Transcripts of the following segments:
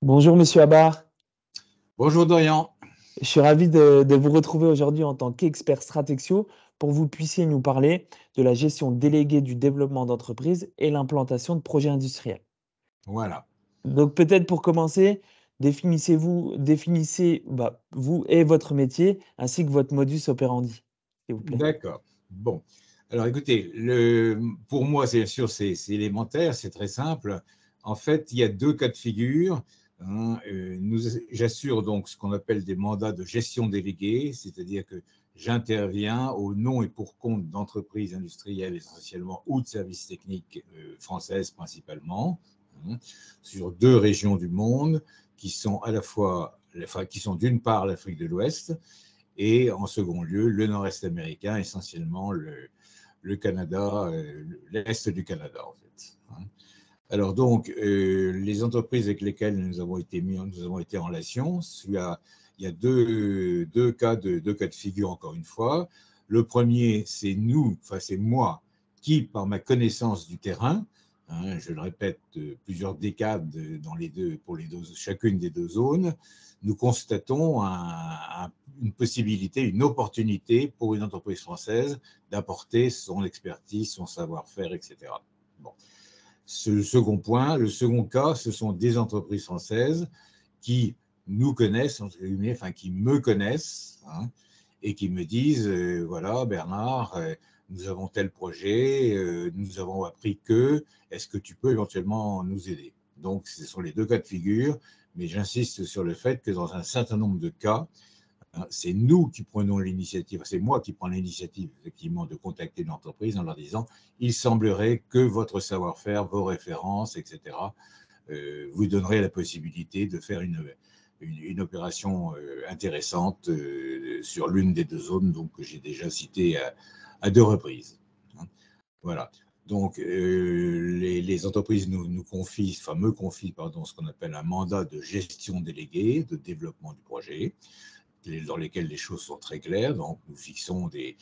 Bonjour Monsieur Abar, Bonjour Dorian. je suis ravi de vous retrouver aujourd'hui en tant qu'expert Stratexio pour que vous puissiez nous parler de la gestion déléguée du développement d'entreprise et l'implantation de projets industriels. Voilà, Donc peut-être pour commencer, définissez vous et votre métier ainsi que votre modus operandi, s'il vous plaît. d'accord. Bon, alors écoutez, pour moi, c'est bien sûr, c'est élémentaire, c'est très simple. En fait, il y a deux cas de figure. J'assure donc ce qu'on appelle des mandats de gestion déléguée, c'est-à-dire que j'interviens au nom et pour compte d'entreprises industrielles essentiellement ou de services techniques françaises principalement, hein, sur deux régions du monde qui sont à la fois, enfin, qui sont d'une part l'Afrique de l'Ouest et en second lieu, le nord-est américain, essentiellement le Canada, l'est du Canada, en fait. Alors donc, les entreprises avec lesquelles nous avons été en relation, il y a deux cas de figure, encore une fois. Le premier, c'est c'est moi, qui, par ma connaissance du terrain, je le répète, plusieurs décades chacune des deux zones, nous constatons une possibilité, une opportunité pour une entreprise française d'apporter son expertise, son savoir-faire, etc. Bon. Le second cas, ce sont des entreprises françaises qui nous connaissent, entre guillemets, enfin qui me connaissent, et qui me disent, voilà Bernard, nous avons tel projet, nous avons appris que, est-ce que tu peux éventuellement nous aider? Donc ce sont les deux cas de figure, mais j'insiste sur le fait que dans un certain nombre de cas, c'est nous qui prenons l'initiative, c'est moi qui prends l'initiative effectivement de contacter l'entreprise en leur disant il semblerait que votre savoir-faire, vos références, etc., vous donnerait la possibilité de faire une opération intéressante sur l'une des deux zones donc, que j'ai déjà citées à deux reprises. Voilà. Donc, les entreprises me confient ce qu'on appelle un mandat de gestion déléguée, de développement du projet, dans lesquels les choses sont très claires. Donc, nous fixons des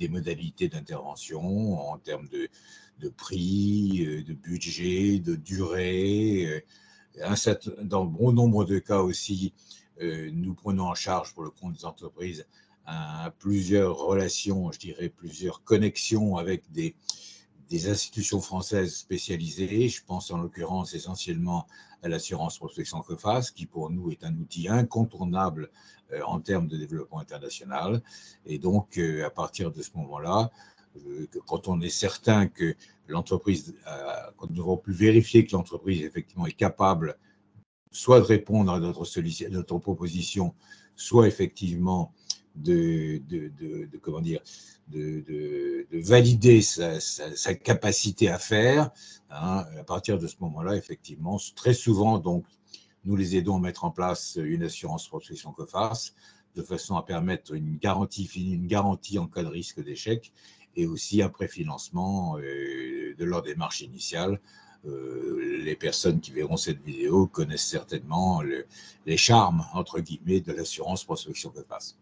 modalités d'intervention en termes de prix, de budget, de durée. Dans bon nombre de cas aussi, nous prenons en charge pour le compte des entreprises plusieurs relations, je dirais plusieurs connexions avec des institutions françaises spécialisées. Je pense en l'occurrence essentiellement à l'assurance prospection COFAS, qui pour nous est un outil incontournable en termes de développement international. Et donc, à partir de ce moment-là, quand on est certain que l'entreprise, quand nous avons pu vérifier que l'entreprise effectivement est capable soit de répondre à notre proposition, soit effectivement comment dire, de valider sa capacité à faire. À partir de ce moment-là, effectivement, très souvent, donc, nous les aidons à mettre en place une assurance prospection COFAS de façon à permettre une garantie en cas de risque d'échec et aussi un préfinancement de leur démarche initiale. Les personnes qui verront cette vidéo connaissent certainement les charmes, entre guillemets, de l'assurance prospection COFAS.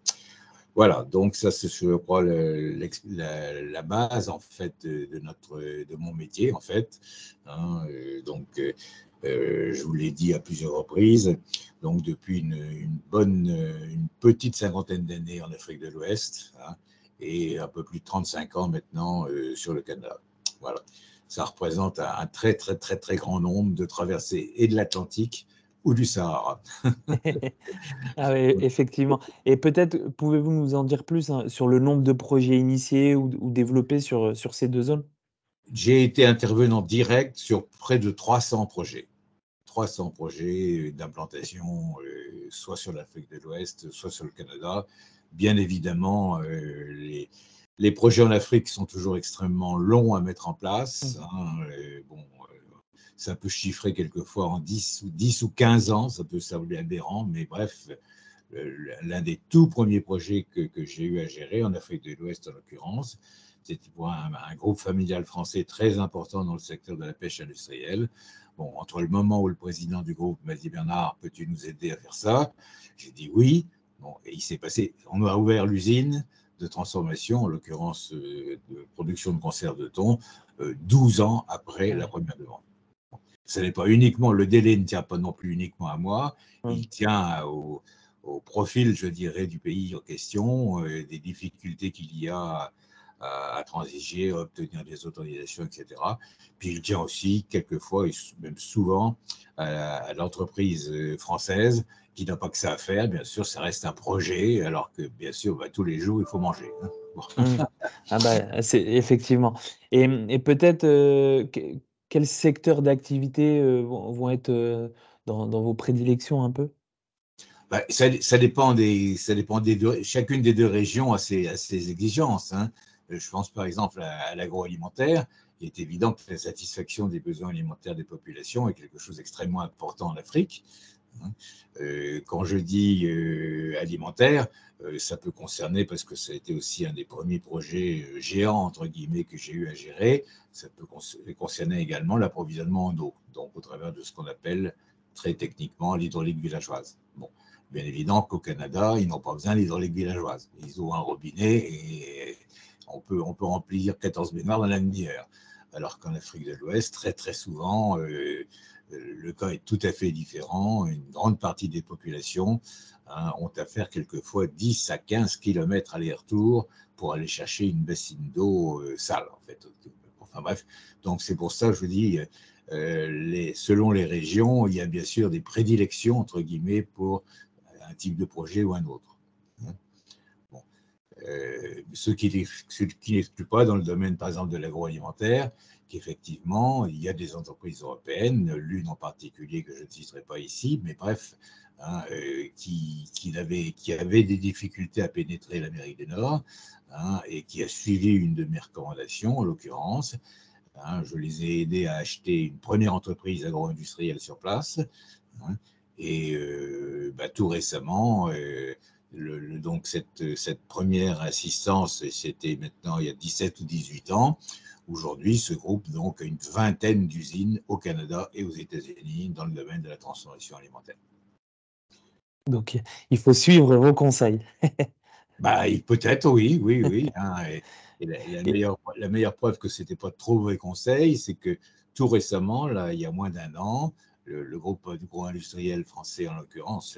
Voilà, donc ça c'est, je crois, la base en fait de mon métier en fait. Donc, je vous l'ai dit à plusieurs reprises. Donc, depuis une petite cinquantaine d'années en Afrique de l'Ouest, et un peu plus de 35 ans maintenant sur le Canada. Voilà, ça représente un très très très très grand nombre de traversées et de l'Atlantique ou du Sahara. Ah oui, effectivement. Et peut-être pouvez-vous nous en dire plus sur le nombre de projets initiés ou développés sur ces deux zones? J'ai été intervenant direct sur près de 300 projets. 300 projets d'implantation, soit sur l'Afrique de l'Ouest, soit sur le Canada. Bien évidemment, les projets en Afrique sont toujours extrêmement longs à mettre en place. Ça peut chiffrer quelquefois en 10 ou 15 ans, ça peut sembler aberrant, mais bref, l'un des tout premiers projets que j'ai eu à gérer, en Afrique de l'Ouest en l'occurrence, c'était pour un groupe familial français très important dans le secteur de la pêche industrielle. Bon, entre le moment où le président du groupe m'a dit Bernard, peux-tu nous aider à faire ça? J'ai dit oui. Bon, et il s'est passé, on a ouvert l'usine de transformation, en l'occurrence de production de conserve de thon, 12 ans après la Ouais. première demande. Ce n'est pas uniquement, le délai ne tient pas non plus uniquement à moi, il Mmh. tient au profil, je dirais, du pays en question, des difficultés qu'il y a à transiger, à obtenir des autorisations, etc. Puis il tient aussi, quelquefois, et même souvent, à l'entreprise française qui n'a pas que ça à faire. Bien sûr, ça reste un projet, alors que, bien sûr, bah, tous les jours, il faut manger, hein. Bon. Mmh. Ah bah, c'est effectivement et peut-être, quels secteurs d'activité, vont être, dans vos prédilections un peu? Bah, ça dépend des deux, chacune des deux régions a ses exigences, hein. Je pense par exemple à l'agroalimentaire. Il est évident que la satisfaction des besoins alimentaires des populations est quelque chose d'extrêmement important en Afrique, hein. Quand je dis alimentaire, ça peut concerner, parce que ça a été aussi un des premiers projets géants, entre guillemets, que j'ai eu à gérer, ça peut concerner également l'approvisionnement en eau, donc au travers de ce qu'on appelle très techniquement l'hydraulique villageoise. Bon. Bien évident qu'au Canada, ils n'ont pas besoin d'hydraulique villageoise. Ils ont un robinet et on peut remplir 14 baignoires dans la demi-heure. Alors qu'en Afrique de l'Ouest, très très souvent, le cas est tout à fait différent. Une grande partie des populations, hein, ont à faire quelquefois 10 à 15 kilomètres aller-retour pour aller chercher une bassine d'eau sale, en fait. Enfin bref, donc c'est pour ça que je vous dis, selon les régions, il y a bien sûr des prédilections, entre guillemets, pour un type de projet ou un autre. Bon. Ce qui n'exclut pas dans le domaine, par exemple, de l'agroalimentaire, qu'effectivement, il y a des entreprises européennes, l'une en particulier que je ne citerai pas ici, mais bref, hein, qui avait des difficultés à pénétrer l'Amérique du Nord, hein, et qui a suivi une de mes recommandations, en l'occurrence. Hein, je les ai aidés à acheter une première entreprise agro-industrielle sur place, hein, et bah, tout récemment, donc cette première assistance, c'était maintenant il y a 17 ou 18 ans. Aujourd'hui, ce groupe donc a une vingtaine d'usines au Canada et aux États-Unis dans le domaine de la transformation alimentaire. Donc il faut suivre vos conseils Bah, peut-être, oui, oui, oui, hein, et et la meilleure preuve que ce n'était pas de trop mauvais conseils, c'est que tout récemment, là, il y a moins d'un an, le groupe du gros industriel français, en l'occurrence,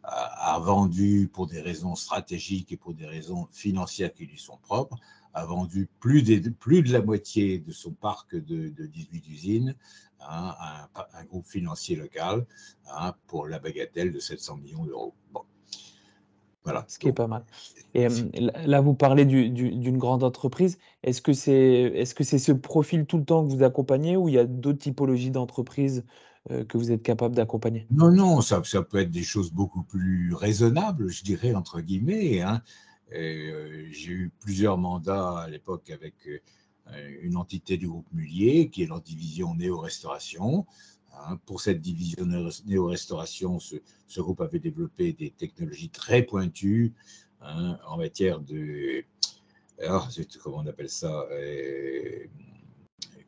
a vendu, pour des raisons stratégiques et pour des raisons financières qui lui sont propres, a vendu plus de la moitié de son parc de 18 usines, hein, à un groupe financier local, hein, pour la bagatelle de 700 millions d'euros. Bon, voilà. ce qui est Donc, pas mal et là, vous parlez d'une grande entreprise. Est-ce que c'est ce profil tout le temps que vous accompagnez ou il y a d'autres typologies d'entreprises, que vous êtes capable d'accompagner? non, non, ça peut être des choses beaucoup plus raisonnables, je dirais, entre guillemets, hein. J'ai eu plusieurs mandats à l'époque avec une entité du groupe Mullier, qui est leur division néo-restauration, hein. Pour cette division néo-restauration, ce groupe avait développé des technologies très pointues, hein, en matière de, comment on appelle ça,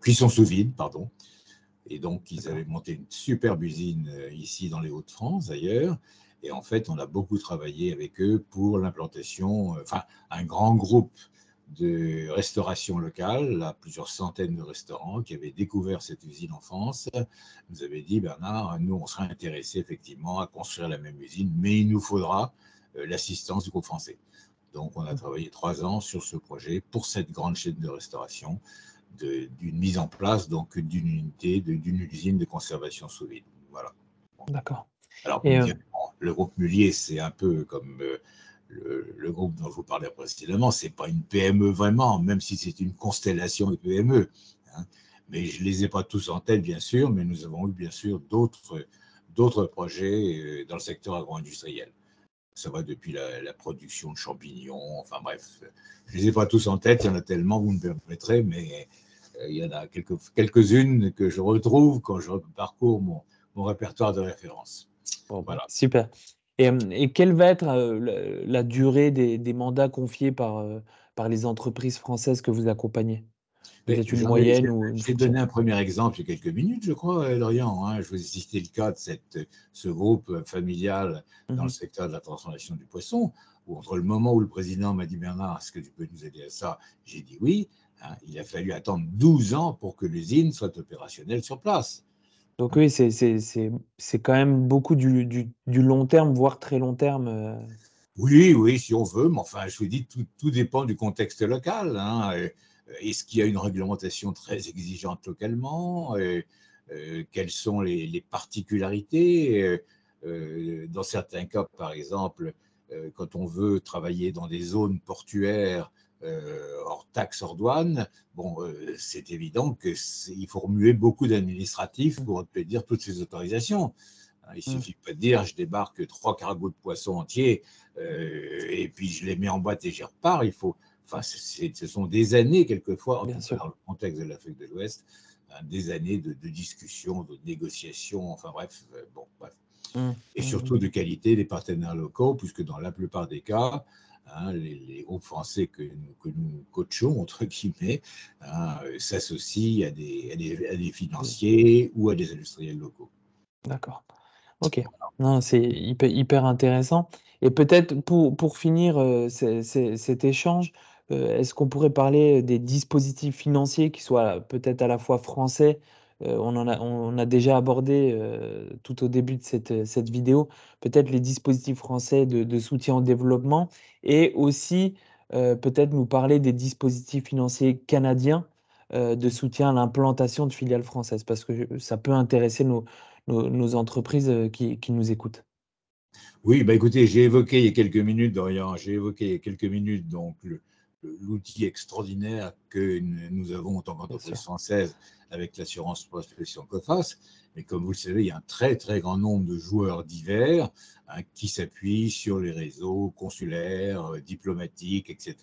cuisson sous vide, pardon. Et donc, ils D'accord. avaient monté une superbe usine ici dans les Hauts-de-France, d'ailleurs. Et en fait, on a beaucoup travaillé avec eux pour l'implantation, enfin, un grand groupe de restauration locale, là, plusieurs centaines de restaurants qui avaient découvert cette usine en France, nous avaient dit, Bernard, nous, on serait intéressés effectivement à construire la même usine, mais il nous faudra l'assistance du groupe français. Donc, on a Mmh. travaillé 3 ans sur ce projet pour cette grande chaîne de restauration, d'une mise en place donc d'une unité, d'une usine de conservation sous vide. Voilà. D'accord Alors, et bien évidemment, le groupe Mullier, c'est un peu comme le groupe dont je vous parlais précédemment. C'est pas une PME vraiment, même si c'est une constellation de PME, hein. Mais je les ai pas tous en tête, bien sûr, mais nous avons eu bien sûr d'autres projets dans le secteur agro-industriel. Ça va depuis la production de champignons, enfin bref, je ne les ai pas tous en tête, il y en a tellement, vous me permettrez, mais il y en a quelques-unes que je retrouve quand je parcours mon répertoire de référence. bon, bah, Voilà. super et quelle va être, la durée des mandats confiés par les entreprises françaises que vous accompagnez? Mais Peut-être une moyenne ou une j'ai donné fourchette? un premier exemple il y a quelques minutes, je crois, Lorient, hein. Je vous ai cité le cas de ce groupe familial dans le Mmh. secteur de la transformation du poisson, où entre le moment où le président m'a dit, Bernard, est-ce que tu peux nous aider à ça? J'ai dit oui, hein. Il a fallu attendre 12 ans pour que l'usine soit opérationnelle sur place. Donc oui, c'est quand même beaucoup du long terme, voire très long terme. Oui, oui, si on veut, mais enfin, je vous dis, tout dépend du contexte local, hein. Est-ce qu'il y a une réglementation très exigeante localement? Quelles sont les particularités? Dans certains cas, par exemple, quand on veut travailler dans des zones portuaires hors taxes, hors douane, bon, c'est évident qu'il faut remuer beaucoup d'administratifs Mmh. pour obtenir toutes ces autorisations. Il ne Mmh. suffit pas de dire je débarque 3 cargos de poissons entiers et puis je les mets en boîte et j'y repars. Enfin, ce sont des années quelquefois, en Bien tout cas sûr. dans le contexte de l'Afrique de l'Ouest, hein, des années de discussions, de négociations, enfin bref, bon, bref. Mmh. Et Mmh. surtout de qualité des partenaires locaux, puisque dans la plupart des cas, hein, les groupes français que nous coachons, entre guillemets, hein, s'associent à des Des financiers ou à des industriels locaux. D'accord. OK. Non, c'est hyper intéressant et peut-être pour finir, cet échange, est-ce qu'on pourrait parler des dispositifs financiers qui soient peut-être à la fois français, on a déjà abordé, tout au début de cette vidéo, peut-être les dispositifs français de soutien au développement et aussi, peut-être nous parler des dispositifs financiers canadiens, de soutien à l'implantation de filiales françaises parce que ça peut intéresser nos entreprises, qui nous écoutent. Oui, bah écoutez, j'ai évoqué il y a quelques minutes, Dorian, j'ai évoqué il y a quelques minutes donc l'outil extraordinaire que nous avons en tant Bien qu'entreprise sûr. française avec l'assurance prospection COFAS. Mais comme vous le savez, il y a un très très grand nombre de joueurs divers, hein, qui s'appuient sur les réseaux consulaires, diplomatiques, etc.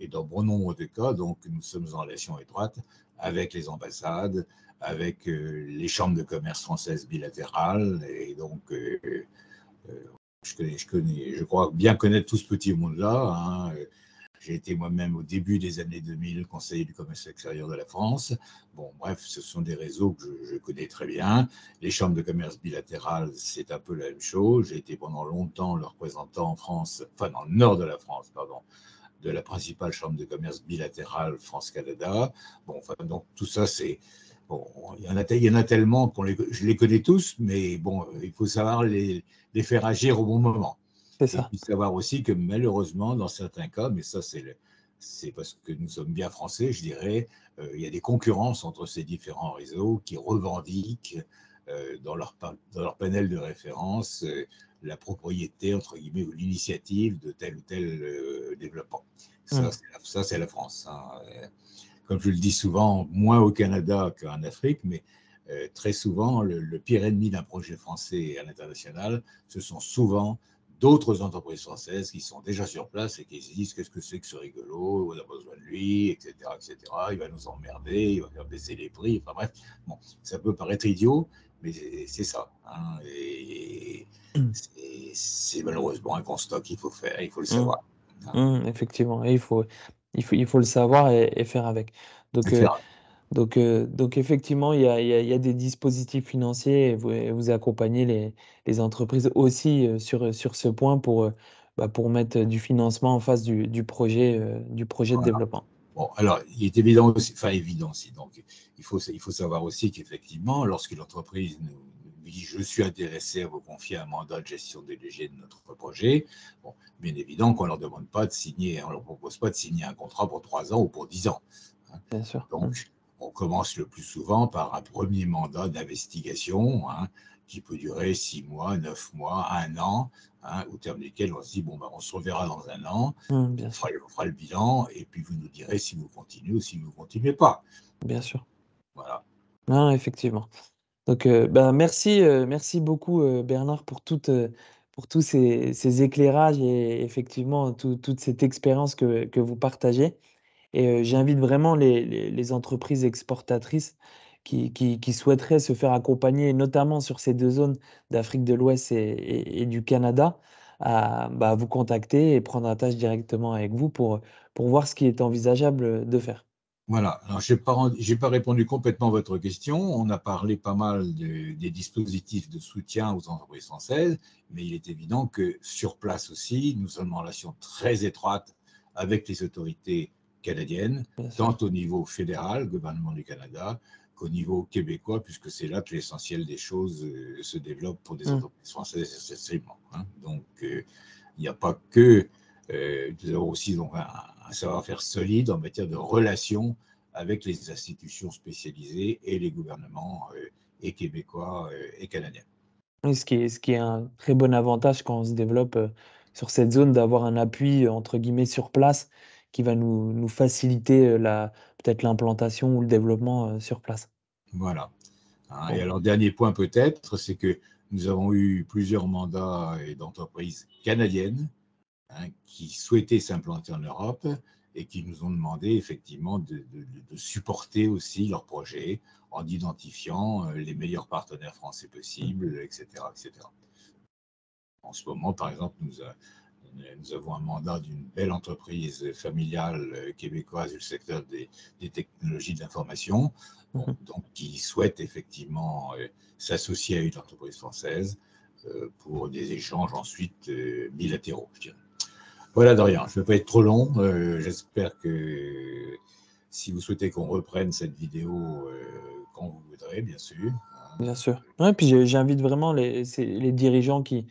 Et dans bon nombre de cas, donc, nous sommes en relation étroite avec les ambassades, avec les chambres de commerce françaises bilatérales. Et donc, je crois bien connaître tout ce petit monde-là, hein. J'ai été moi-même au début des années 2000 conseiller du commerce extérieur de la France. Bon, bref, ce sont des réseaux que je connais très bien. Les chambres de commerce bilatérales, c'est un peu la même chose. J'ai été pendant longtemps le représentant en France, enfin dans le nord de la France, pardon, de la principale chambre de commerce bilatérale France-Canada. Bon, enfin, donc tout ça, c'est. Bon, il y en a tellement je les connais tous, mais bon, il faut savoir les faire agir au bon moment. C'est Et ça. puis savoir aussi que malheureusement, dans certains cas, mais ça c'est parce que nous sommes bien français, je dirais, il y a des concurrences entre ces différents réseaux qui revendiquent dans leur panel de référence la propriété, entre guillemets, ou l'initiative de tel ou tel développement. Mmh. Ça c'est la France, hein. Comme je le dis souvent, moins au Canada qu'en Afrique, mais très souvent, le pire ennemi d'un projet français à l'international, ce sont souvent d'autres entreprises françaises qui sont déjà sur place et qui se disent qu'est-ce que c'est que ce rigolo, on a besoin de lui, etc., etc. Il va nous emmerder, il va faire baisser les prix. Enfin bref, bon, ça peut paraître idiot, mais c'est ça, hein. Et Mmh. c'est malheureusement un constat qu'il faut faire, il faut le Mmh. savoir, hein. Mmh. Effectivement et il faut le savoir et faire avec. Donc Et heu faire. donc effectivement, il y a des dispositifs financiers et vous accompagnez les entreprises aussi, sur ce point pour mettre du financement en face du projet de développement. Bon, alors, il est évident aussi, enfin évident aussi, donc il faut savoir aussi qu'effectivement, lorsqu'une entreprise nous dit je suis intéressé à vous confier un mandat de gestion déléguée de notre projet, bon, bien évident qu'on ne leur demande pas de signer, on ne leur propose pas de signer un contrat pour 3 ans ou pour 10 ans, hein. Bien sûr. Mmh. Donc, on commence le plus souvent par un premier mandat d'investigation, hein, qui peut durer 6 mois, 9 mois, 1 an, hein, au terme desquels on se dit, bon, ben, on se reverra dans 1 an, Mmh. Bien sûr, on fera le bilan, et puis vous nous direz si vous continuez ou si vous ne continuez pas. bien sûr. Voilà. Non, effectivement. Donc, merci beaucoup, Bernard pour tous ces éclairages et effectivement toute cette expérience que vous partagez et j'invite vraiment les entreprises exportatrices qui souhaiteraient se faire accompagner, notamment sur ces 2 zones d'Afrique de l'Ouest et du Canada, à vous contacter et prendre attache directement avec vous pour voir ce qui est envisageable, de faire. Voilà. Alors, j'ai pas répondu complètement à votre question. On a parlé pas mal des dispositifs de soutien aux entreprises françaises, mais il est évident que sur place aussi, nous sommes en relation très étroite avec les autorités canadiennes, Bien tant sûr. au niveau fédéral, gouvernement du Canada, qu'au niveau québécois, puisque c'est là que l'essentiel des choses se développe pour des entreprises françaises essentiellement. Donc, il n'y a pas que... nous avons aussi donc, un savoir-faire solide en matière de relations avec les institutions spécialisées et les gouvernements et québécois et canadiens. Oui, ce qui est un très bon avantage quand on se développe, sur cette zone, d'avoir un appui, entre guillemets «sur place» qui va nous faciliter, la peut-être l'implantation ou le développement, sur place. Voilà. Et Bon. alors, dernier point peut-être, c'est que nous avons eu plusieurs mandats d'entreprises canadiennes qui souhaitaient s'implanter en Europe et qui nous ont demandé effectivement de supporter aussi leurs projets en identifiant les meilleurs partenaires français possibles, etc., etc. En ce moment, par exemple, nous avons un mandat d'une belle entreprise familiale québécoise du secteur des technologies de l'information, Mmh mh. donc qui souhaite effectivement s'associer à une entreprise française pour des échanges ensuite bilatéraux, je dirais. Voilà, Dorian, je ne vais pas être trop long. J'espère que si vous souhaitez qu'on reprenne cette vidéo quand vous voudrez, bien sûr. Bien sûr. Ouais, puis j'invite vraiment les dirigeants qui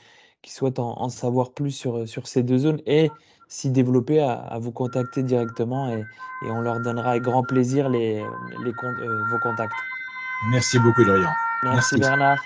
souhaitent en savoir plus sur ces 2 zones et s'y développer à vous contacter directement et on leur donnera avec grand plaisir vos contacts. Merci beaucoup, Dorian. Merci Merci. Bernard.